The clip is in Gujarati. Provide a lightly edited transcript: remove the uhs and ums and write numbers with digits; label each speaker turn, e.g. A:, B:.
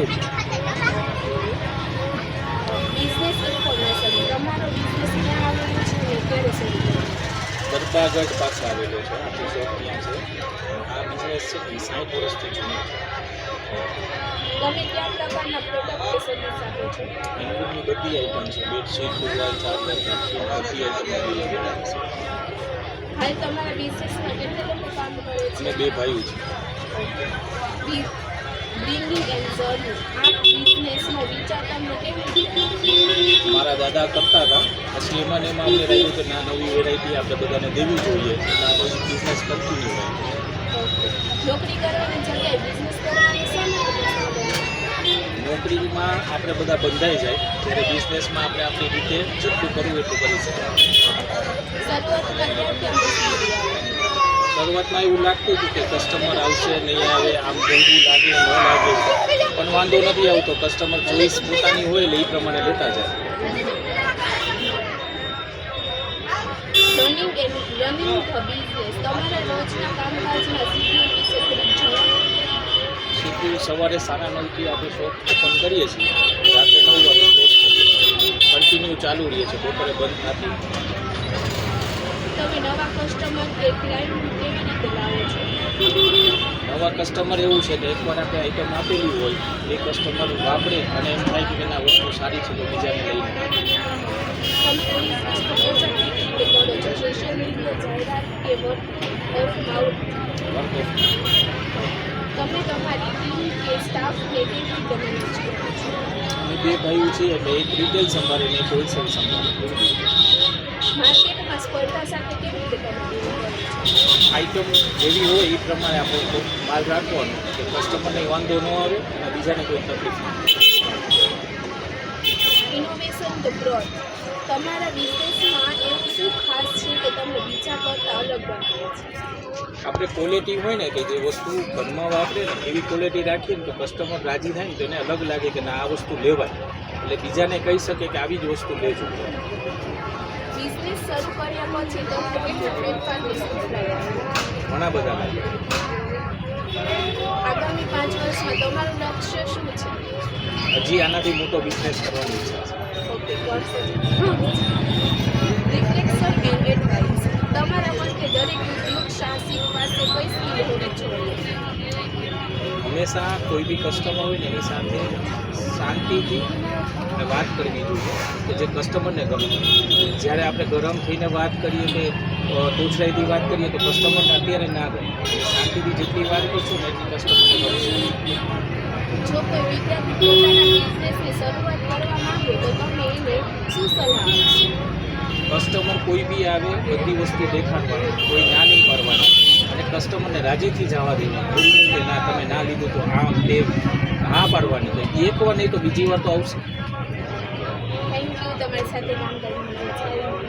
A: ચાલુ છે.
B: બિઝનેસ ઇન્ફોર્મેશન તમારો બિઝનેસ ક્યાં આવેલો છે અને ક્યારે શરૂ કર્યો?
A: ગરબાગઢ પાસે આવેલો છે, આપણી શોપ ત્યાં છે. આ બિઝનેસ છે એ 60 વર્ષથી જૂનો છે.
B: તમે કયા પ્રકારના પ્રોડક્ટ કે સર્વિસ આપો છો?
A: હેન્ડલૂમની બધી આઈટમ છે, બેડશીટ, ટુવાલ, ચાદર, બેડશીટ, બધી આઈટમ અવેલેબલ છે.
B: હાલ તમારા બિઝનેસમાં કેટલા લોકો કામ કરે છે?
A: અમે 2 ભાઈઓ છે.
B: બ્રિંગિંગ એન્ડ જર્ની આ બિઝનેસનો વિચાર તમને કેવી રીતે આવ્યો?
A: મારા દાદા કરતા હતા, પછી એમાં ને એમાં અમને લાગ્યું કે ના, નવી વેરાયટી આપણે બધાને દેવી જોઈએ, એટલે આ પછી બિઝનેસ કન્ટિન્યુ રહે.
B: નોકરી કરવાની જગ્યાએ બિઝનેસ કરવાની શા માટે પસંદ કરો?
A: નોકરીમાં આપણે બધા બંધાઈ જાય, ત્યારે બિઝનેસમાં આપણે આપણી રીતે જેટલું કરવું એટલું કરી શકીએ.
B: શરૂઆતમાં કેમ મુશ્કેલી આવી?
A: શરૂઆતમાં એવું લાગતું હતું કે કસ્ટમર આવશે નહીં આવે, આમ જલ્દી લાગે ન લાગે, પણ વાંધો નથી આવતો. કસ્ટમર ચોઈસ પોતાની હોય એટલે એ પ્રમાણે લેતા જાય.
B: રનિંગ ધ બિઝનેસ તમારા રોજના કામકાજના શિડ્યુલ વિશે થોડુંક જણાવો.
A: સીધું સવારે 9:30થી આપણે શોપ ઓપન કરીએ છીએ, રાત્રે 9 વાગે ક્લોઝ કરીએ છીએ. કન્ટિન્યુ ચાલુ રહીએ છીએ, બપોરે બંધ થતી.
B: તમે નવા કસ્ટમર કે ક્લાયન્ટ કેવી રીતે લાવો છો?
A: નવા કસ્ટમર એવું છે કે એકવાર આપણે આઈટમ આપેલી હોય, એ કસ્ટમર વાપરે અને એમ થાય કે ના, વસ્તુ સારી છે તો બીજાને લઈને.
B: તમે બિઝનેસનો પ્રચાર કેવી રીતે કરો છો? સોશિયલ મીડિયા, જાહેરાત કે વર્ક ઓફ માઉથ? તમે તમારી ટીમ કે સ્ટાફને કેવી રીતે મેનેજ કરો છો?
A: અમે 2 ભાઈઓ છીએ, એટલે એક રિટેલ સંભાળે ને એક હોલસેલ સંભાળે.
B: માર્કેટમાં સ્પર્ધા સાથે કેવી રીતે તમે ડીલ કરો છો?
A: આઈટમ જેવી હોય એ પ્રમાણે આપણે માલ રાખવાનો કે કસ્ટમરને વાંધો ન આવે અને બીજાને કોઈ તકલીફ ન આવે.
B: ઇનોવેશન ધ ગ્રોથ તમારા બિઝનેસમાં એવું શું ખાસ છે કે તમને બીજા કરતાં અલગ બનાવે છે?
A: આપણે ક્વોલિટી હોય ને કે જે વસ્તુ ઘરમાં વાપરે ને એવી ક્વોલિટી રાખીએ ને તો કસ્ટમર રાજી થાય ને તો એને અલગ લાગે કે ના, આ વસ્તુ લેવાય, એટલે બીજાને કહી શકે કે આવી જ વસ્તુ લેજો.
B: બિઝનેસ શરૂ કર્યા પછી તમને કેટલા ફેરફાર દેખાયા?
A: ઘણા બધા લાગે.
B: આગામી 5 વર્ષમાં તમારું લક્ષ્ય શું છે?
A: હજી આનાથી મોટો બિઝનેસ કરવાની ઈચ્છા છે.
B: ઓકે, રિફ્લેક્શન એન્ડ એડવાઇસ તમારા મતે દરેક ઉદ્યોગ સાહસિક પાસે કઈ સ્કિલ હોવી જોઈએ?
A: હંમેશા કોઈ બી કસ્ટમર હોય ને એની સાથે શાંતિથી વાત કરવી જોઈએ કે જે કસ્ટમરને ગમે. જ્યારે આપણે ગરમ થઈને વાત કરીએ કે તોછડાઈથી વાત કરીએ તો કસ્ટમરને અત્યારે ના ગમે. શાંતિથી જેટલી વાત કરશું ને એટલી કસ્ટમરને ગમશે.
B: જો કોઈ વિદ્યાર્થી પોતાના બિઝનેસની શરૂઆત કરવા માંગે તો તમે એને શું સલાહ આપશો?
A: કસ્ટમર કોઈ બી આવે, બધી વસ્તુ દેખાડવાની, કોઈ ના નહીં કરવાની અને કસ્ટમરને રાજીથી જવા દેવાનું. એવું નહીં કે ના, તમે ના લીધું તો આમ તેમ હા પાડવાની. તો એકવાર નહીં તો બીજી વાર તો આવશે.
B: થેન્ક યુ, તમારી સાથે કામ કરીને મજા આવી.